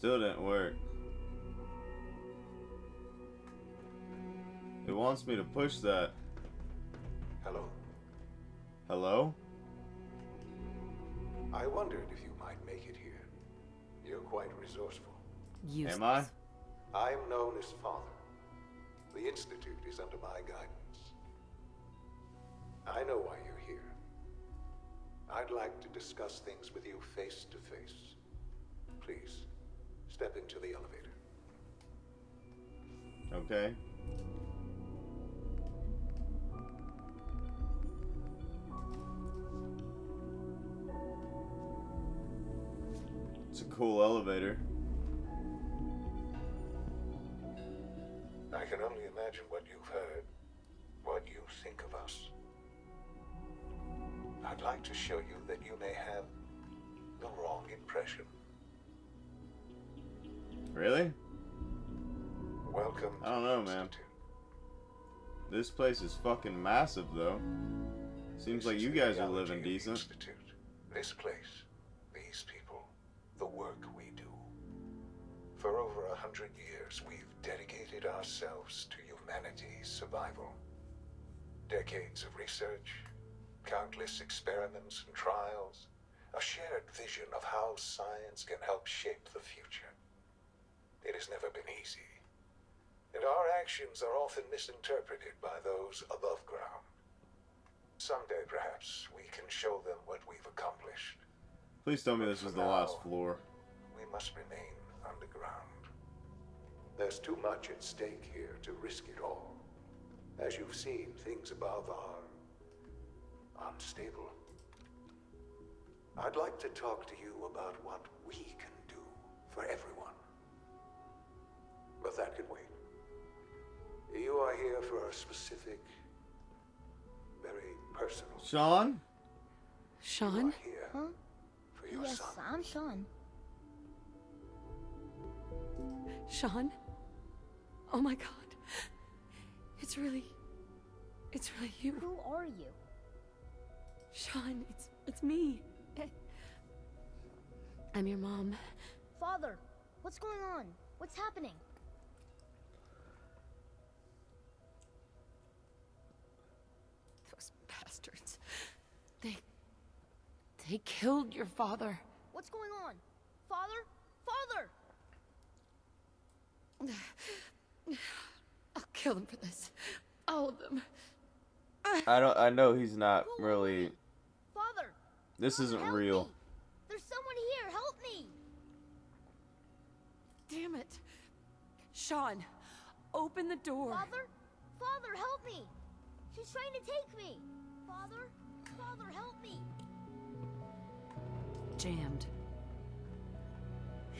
Still didn't work. It wants me to push that. Hello. Hello? I wondered if you might make it here. You're quite resourceful. Am I? I'm known as Father. The Institute is under my guidance. I know why you're here. I'd like to discuss things with you face to face. Please, step into the elevator. Okay. It's a cool elevator. I can only imagine what you've heard, what you think of us. I'd like to show you that you may have the wrong impression. Really? Welcome I don't to know, the man. Institute. This place is fucking massive, though. Seems This like is you the guys are reality living of the decent. Institute. This place, these people, the work we do. For over 100 years, we've dedicated ourselves to humanity's survival. Decades of research, countless experiments and trials, a shared vision of how science can help shape the future. It has never been easy, and our actions are often misinterpreted by those above ground. Someday, perhaps, we can show them what we've accomplished. Please tell me this is the last floor. We must remain underground. There's too much at stake here to risk it all. As you've seen, things above are unstable. I'd like to talk to you about what we can do for everyone. But that can wait. You are here for a specific, very personal. Sean? You Sean? are here Huh? for your Yes, son. I'm Sean. Sean? Oh my god. It's really you. Who are you? Sean, it's me. I'm your mom. Father, what's going on? What's happening? Those bastards. They killed your father. What's going on? Father? Father! I'll kill them for this. All of them. I know he's not really. Father! This Father, isn't help real. me. There's someone here. Help me! Damn it. Sean, open the door. Father? Father, help me! She's trying to take me! Father? Father, help me! Jammed.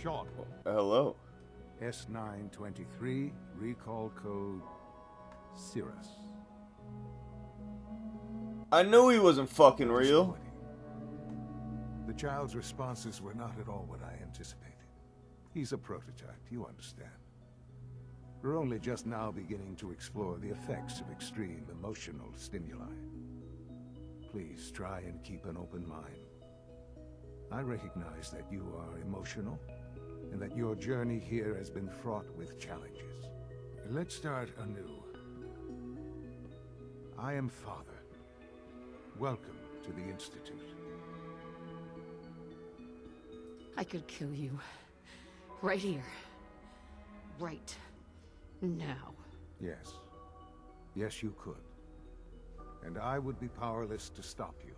Sean, Hello. S923, recall code Cirrus. I knew he wasn't fucking real. Disappointing. The child's responses were not at all what I anticipated. He's a prototype, you understand. We're only just now beginning to explore the effects of extreme emotional stimuli. Please try and keep an open mind. I recognize that you are emotional, and that your journey here has been fraught with challenges. Let's start anew. I am Father. Welcome to the Institute. I could kill you. Right here. Right now. Yes. Yes, you could. And I would be powerless to stop you.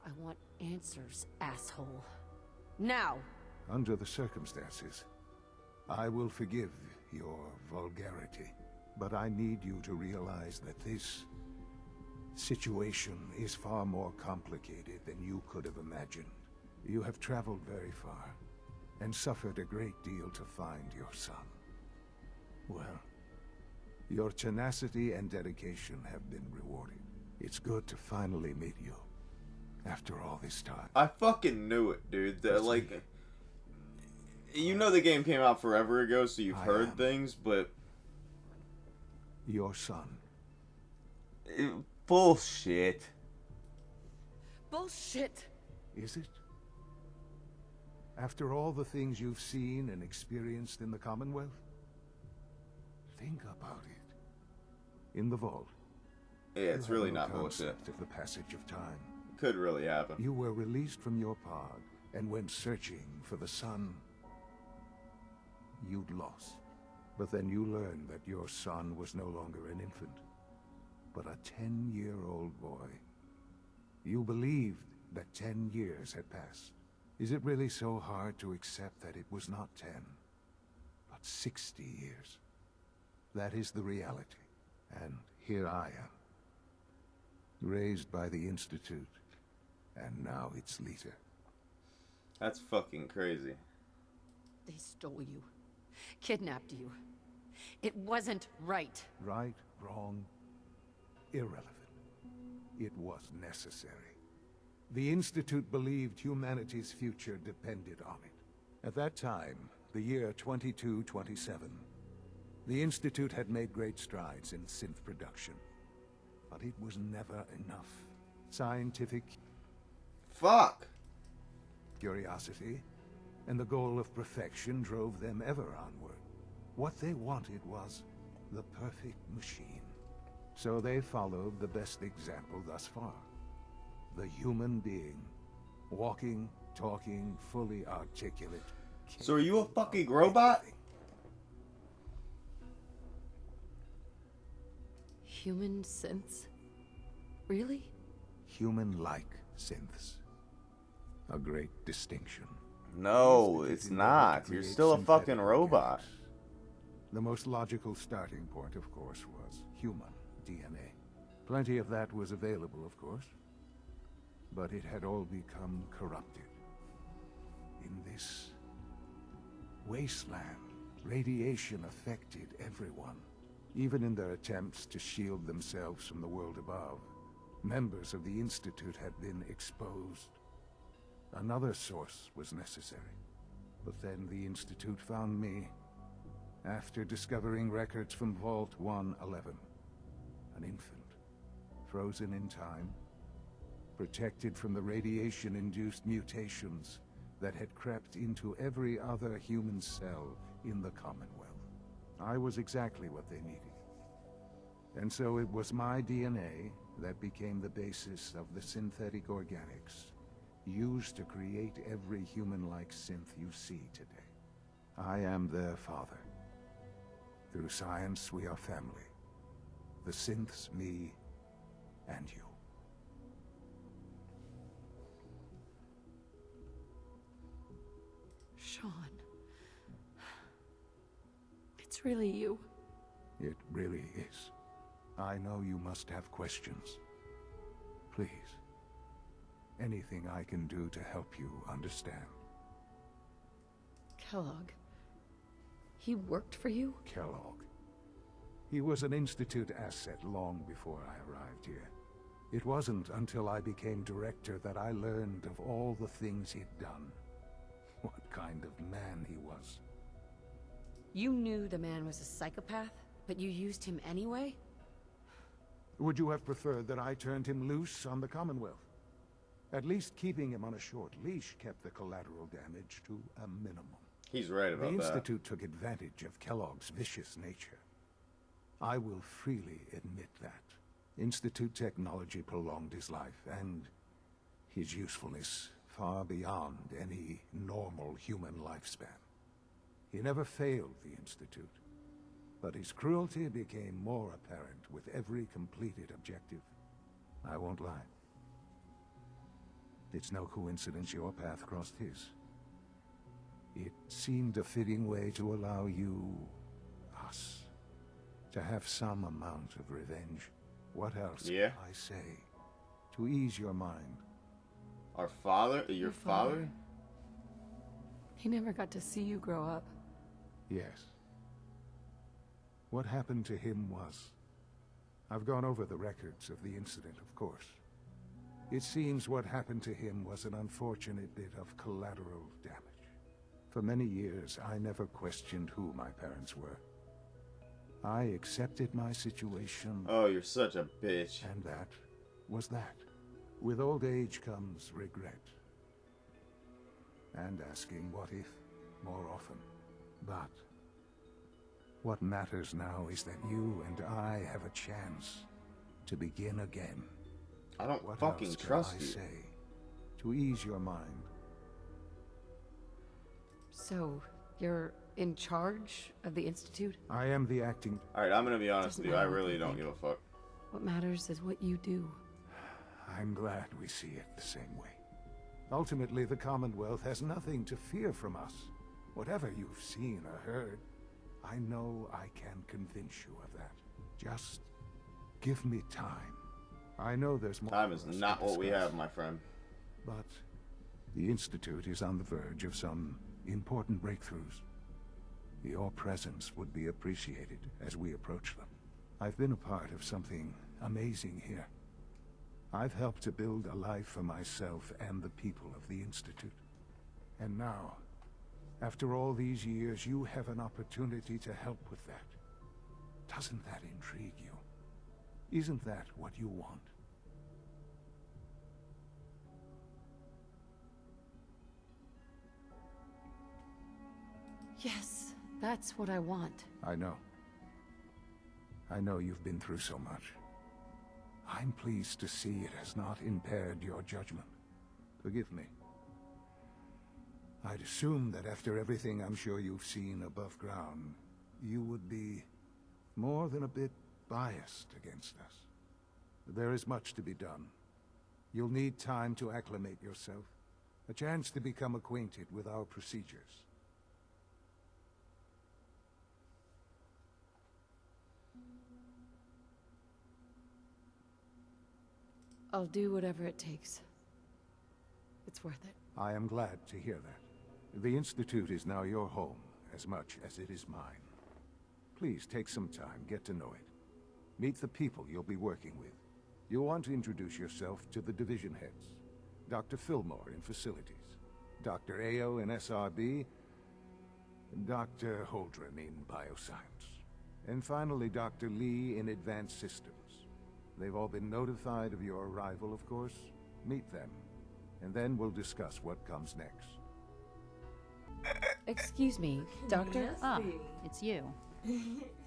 I want answers, asshole. Now! Under the circumstances, I will forgive your vulgarity. But I need you to realize that this situation is far more complicated than you could have imagined. You have traveled very far, and suffered a great deal to find your son. Well, your tenacity and dedication have been rewarded. It's good to finally meet you, after all this time. I fucking knew it, dude. That, like, you know the game came out forever ago, so you've heard things, but Your son. Bullshit. Bullshit! Is it? After all the things you've seen and experienced in the Commonwealth? Think about it. In the vault. Yeah, it's you have really no not bullshit. concept of the passage of time. Could really happen. You were released from your pod and went searching for the son you'd lost. But then you learned that your son was no longer an infant, but a 10-year-old boy. You believed that 10 years had passed. Is it really so hard to accept that it was not 10, but 60 years? That is the reality. And here I am, raised by the Institute, and now its leader. That's fucking crazy. They stole you. Kidnapped you. It wasn't right. Right, wrong, irrelevant. It was necessary. The Institute believed humanity's future depended on it. At that time, the year 2227, the Institute had made great strides in synth production. But it was never enough. Scientific Fuck! curiosity and the goal of perfection drove them ever onward. What they wanted was the perfect machine. So they followed the best example thus far. The human being. Walking, talking, fully articulate. So are you a fucking robot? Human synths? Really? Human-like synths. A great distinction. No, it's not. You're still a fucking robot. The most logical starting point, of course, was human DNA. Plenty of that was available, of course. But it had all become corrupted. In this wasteland, radiation affected everyone. Even in their attempts to shield themselves from the world above, members of the Institute had been exposed. Another source was necessary. But then the Institute found me after discovering records from Vault 111. An infant, frozen in time, protected from the radiation-induced mutations that had crept into every other human cell in the Commonwealth. I was exactly what they needed. And so it was my DNA that became the basis of the synthetic organics used to create every human-like synth you see today. I am their father. Through science, we are family. The synths, me, and you. Sean. It's really you. It really is. I know you must have questions. Please. Anything I can do to help you understand. Kellogg. He worked for you? Kellogg. He was an Institute asset long before I arrived here. It wasn't until I became director that I learned of all the things he'd done. What kind of man he was. You knew the man was a psychopath, but you used him anyway? Would you have preferred that I turned him loose on the Commonwealth? At least keeping him on a short leash kept the collateral damage to a minimum. He's right about The that. Institute took advantage of Kellogg's vicious nature. I will freely admit that. Institute technology prolonged his life, and his usefulness far beyond any normal human lifespan. He never failed the Institute, but his cruelty became more apparent with every completed objective. I won't lie. It's no coincidence your path crossed his. It seemed a fitting way to allow you, us, to have some amount of revenge. What else Yeah. can I say to ease your mind? Our father? Your father? He never got to see you grow up. Yes. What happened to him was... I've gone over the records of the incident, of course. It seems what happened to him was an unfortunate bit of collateral damage. For many years, I never questioned who my parents were. I accepted my situation. Oh, you're such a bitch. And that was that. With old age comes regret. and asking what if more often. But what matters now is that you and I have a chance to begin again. I don't What fucking else can trust I you. say to ease your mind? So, you're in charge of the Institute? I am the acting... Alright, I'm gonna be honest with you. I Doesn't matter what really you don't think. give a fuck. What matters is what you do. I'm glad we see it the same way. Ultimately, the Commonwealth has nothing to fear from us. Whatever you've seen or heard, I know I can convince you of that. Just give me time. I know there's more. Time is for us to not what we discuss, have, my friend. But the Institute is on the verge of some important breakthroughs. Your presence would be appreciated as we approach them. I've been a part of something amazing here. I've helped to build a life for myself and the people of the Institute. And now, after all these years, you have an opportunity to help with that. Doesn't that intrigue you? Isn't that what you want? Yes, that's what I want. I know. I know you've been through so much. I'm pleased to see it has not impaired your judgment. Forgive me. I'd assumed that after everything I'm sure you've seen above ground, you would be more than a bit biased against us. There is much to be done. You'll need time to acclimate yourself, a chance to become acquainted with our procedures. I'll do whatever it takes. It's worth it. I am glad to hear that. The Institute is now your home, as much as it is mine. Please take some time, get to know it. Meet the people you'll be working with. You'll want to introduce yourself to the division heads. Dr. Fillmore in Facilities, Dr. Ayo in SRB, and Dr. Holdren in Bioscience. And finally, Dr. Lee in Advanced Systems. They've all been notified of your arrival, of course. Meet them, and then we'll discuss what comes next. Excuse me, Doctor? Ah, it's you. Here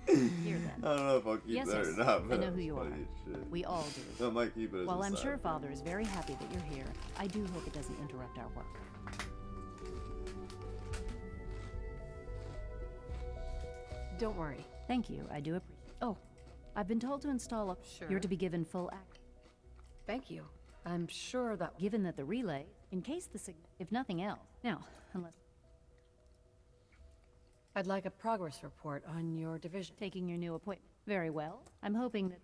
then. I don't know if I'll keep Yes, that yes, or not, I but know that's who you are. funny as shit. We all do. I might keep it as While a I'm side sure note. Father is very happy that you're here, I do hope it doesn't interrupt our work. Don't worry. Thank you, I do appreciate. Oh, I've been told to install a... Sure. You're to be given full access. Thank you. I'm sure that... Given that the relay, in case the if nothing else. Now, unless I'd like a progress report on your division. taking your new appointment. Very well. I'm hoping that...